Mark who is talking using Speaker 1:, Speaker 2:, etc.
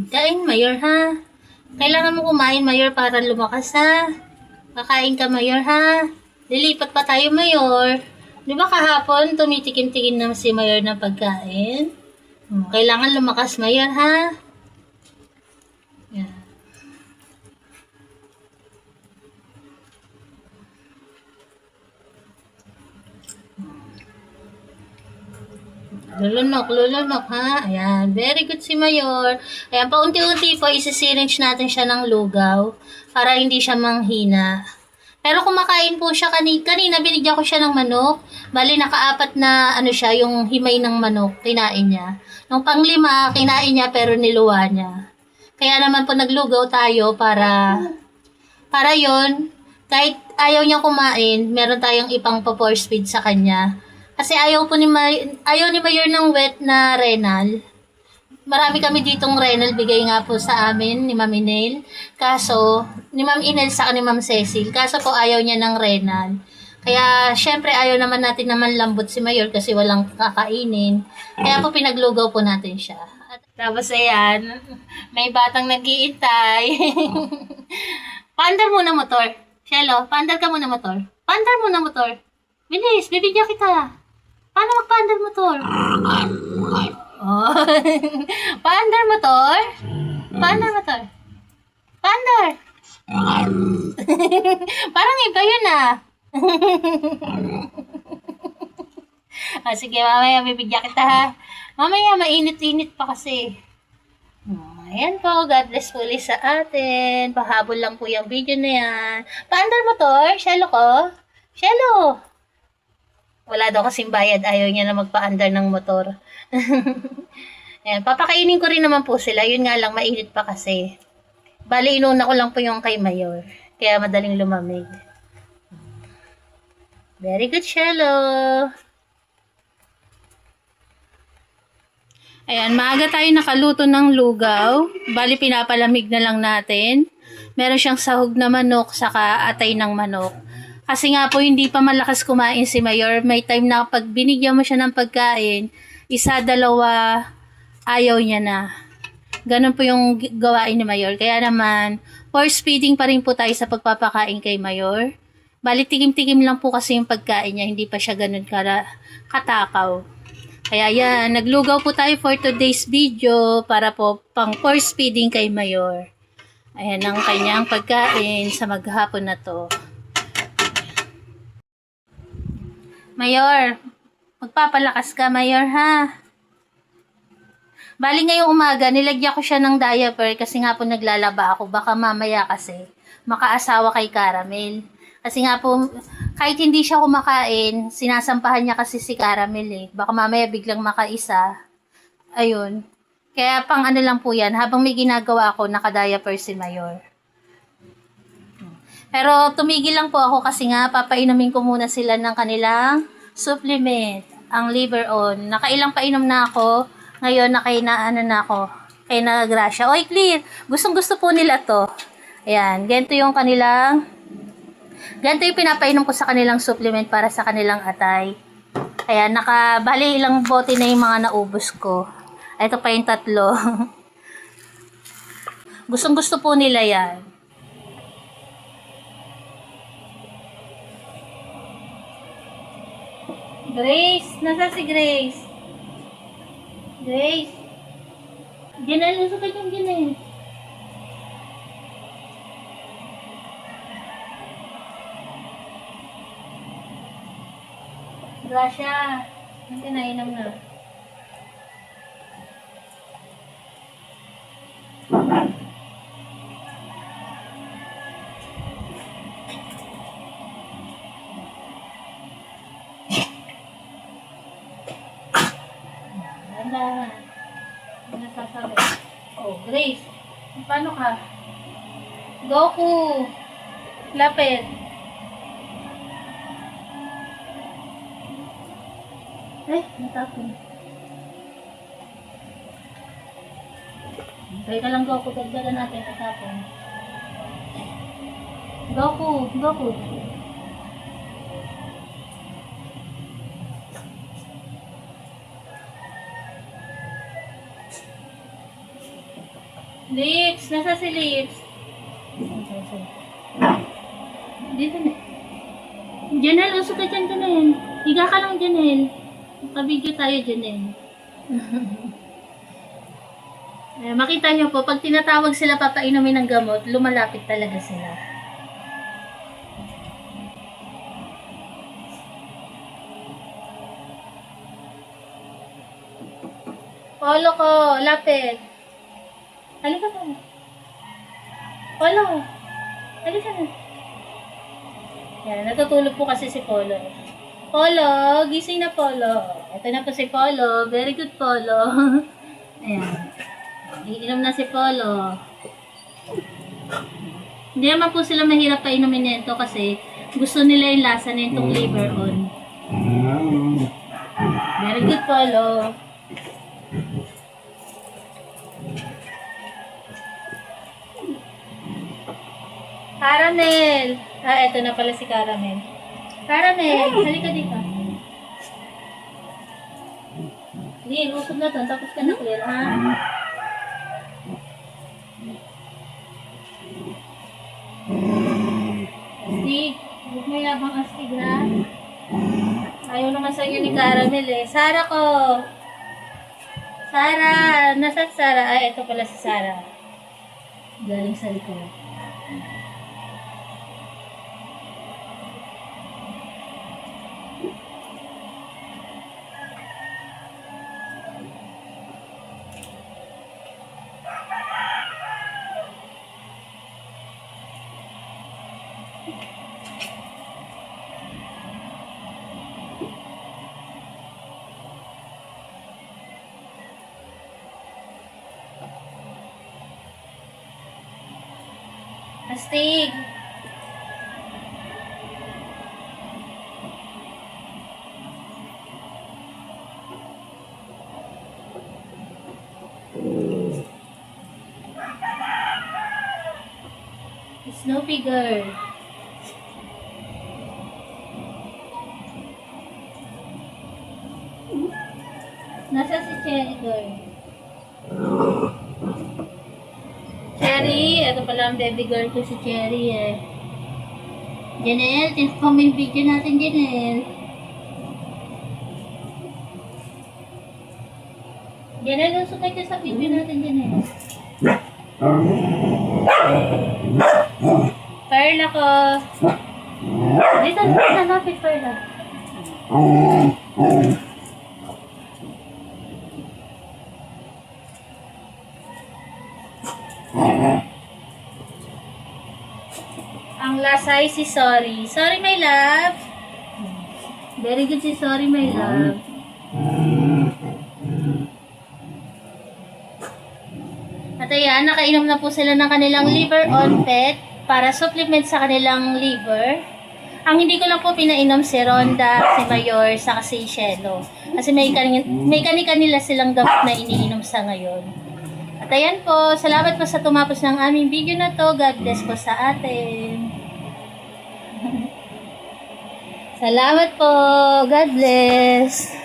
Speaker 1: Kain, Mayor, ha? Kailangan mo kumain, Mayor, para lumakas, ha? Kakain ka, Mayor, ha? Lilipat pa tayo, Mayor. Di ba kahapon, tumitikim-tikim na si Mayor ng pagkain? Kailangan lumakas, Mayor, ha? Yan. Lulunok, ha? Ayan, very good si Mayor. Ayan, paunti-unti po, isi-syringe natin siya ng lugaw para hindi siya manghina. Pero kumakain po siya kanina binigyan ko siya ng manok. Bali, nakaapat na siya, yung himay ng manok, kinain niya. Nung panglima, kinain niya pero niluwa niya. Kaya naman po naglugaw tayo para yon kahit ayaw niya kumain, meron tayong ipang force feed sa kanya. Kasi ayaw ni Mayor ng wet na renal. Marami kami ditong renal, bigay nga po sa amin ni Ma'am Inel. Kaso, ni Ma'am Inel sa ni Ma'am Cecil. Kaso po ayaw niya ng renal. Kaya, syempre ayaw naman natin naman lambot si Mayor kasi walang kakainin. Kaya po pinaglugaw po natin siya. At tapos ayan, may batang nag-iintay. Paandar muna motor. Shelo, paandar ka muna motor. Paandar muna motor. Bilis, bibigyan kita. Paano magpaandar motor? Oh. Paandar motor? Paandar motor? Paandar? Parang iba yun ah. Sige, mamaya bibigyan kita ha. Mamaya mainit-init pa kasi. Ayan po, God bless po ulit sa atin. Pahabol lang po yung video na yan. Paandar motor? Shelo ko? Shelo! Wala daw kasing bayad. Ayaw niya na magpaandar ng motor. Ayan, papakainin ko rin naman po sila. Yun nga lang, mainit pa kasi. Bali, inuna ko lang po yung kay Mayor. Kaya madaling lumamig. Very good, Shelo. Ayan, maaga tayo nakaluto ng lugaw. Bali, pinapalamig na lang natin. Meron siyang sahog na manok, saka atay ng manok. Kasi nga po, hindi pa malakas kumain si Mayor. May time na pag binigyan mo siya ng pagkain, isa, dalawa, ayaw niya na. Ganun po yung gawain ni Mayor. Kaya naman, force feeding pa rin po tayo sa pagpapakain kay Mayor. Bali, tikim-tikim lang po kasi yung pagkain niya. Hindi pa siya ganun katakaw. Kaya yan, naglugaw po tayo for today's video para po pang force feeding kay Mayor. Ayan ang kanyang pagkain sa maghapon na to. Mayor, magpapalakas ka, Mayor, ha? Bali ngayong umaga, nilagyan ko siya ng diaper kasi nga po naglalaba ako. Baka mamaya kasi makaasawa kay Caramel. Kasi nga po, kahit hindi siya kumakain, sinasampahan niya kasi si Caramel eh. Baka mamaya biglang makaisa. Ayun. Kaya pang lang po yan, habang may ginagawa ako, naka-diaper si Mayor. Pero tumigil lang po ako kasi nga papainumin ko muna sila ng kanilang supplement, ang liver on. Nakailang painom na ako. Ngayon na ako. Kay na Gracia. Oy, clear. Gustong-gusto po nila to. Ayan, ganito yung pinapainom ko sa kanilang supplement para sa kanilang atay. Ayan, bali ilang bote na yung mga naubos ko. Ito pa yung 3. Gustong-gusto po nila yan. Grace, nasa si Grace? Grace? Diyan na, sukat yung diyan eh. Gracia, hindi na, inom na. Ano sasabi? Oh, Grace. Paano ka? Goku. Lapit. Natapon. Kaya ka lang, Goku. Tagdagan natin tatapon. Goku. Nasa si Lips? Dito na. Janelle, usok ka dyan, Janelle. Higa ka lang, Janelle. Kabigyo tayo, Janelle. Makita nyo po, pag tinatawag sila papainumin ng gamot, lumalapit talaga sila. Polo ko, lapit. Halika na. Polo. Halika na. Yan, natutulog po kasi si Polo. Polo, gising na Polo. Ito na po si Polo. Very good, Polo. Ayan. Iinom na si Polo. Hindi naman po sila mahirap painumin nito kasi gusto nila yung lasa nitong liver on. Very good, Polo. Caramel. Eto na pala si Caramel. Caramel, halika dito. Hindi, usog na to. Tapos ka na clear, ha? Astig. Huwag mo yabang astig, ha? Ayaw naman sa'yo ni Caramel, eh. Sara ko. Sara. Nasaan Sara? Eto pala si Sara. Galing sa likod. Astig. Snoopy girl. Nasa si Cherry girl. Cherry, ito pala ang baby girl ko si Cherry eh. Janelle, tingnan mo yung video natin, Janelle. Janelle, usok ka sa video natin, Janelle. Perla ko. Dito, lapit Perla. Ang last ay si Sorry. Sorry, my love. Very good si Sorry, my love. At ayan, nakainom na po sila ng kanilang liver on pet para supplement sa kanilang liver. Ang hindi ko lang po pinainom si Rhonda, si Mayor, saka si Shelo. Kasi may kani-kanila silang gamot na iniinom sa ngayon. At ayan po, salamat po sa tumapos ng aming video na to. God bless po sa atin. Salamat po. God bless.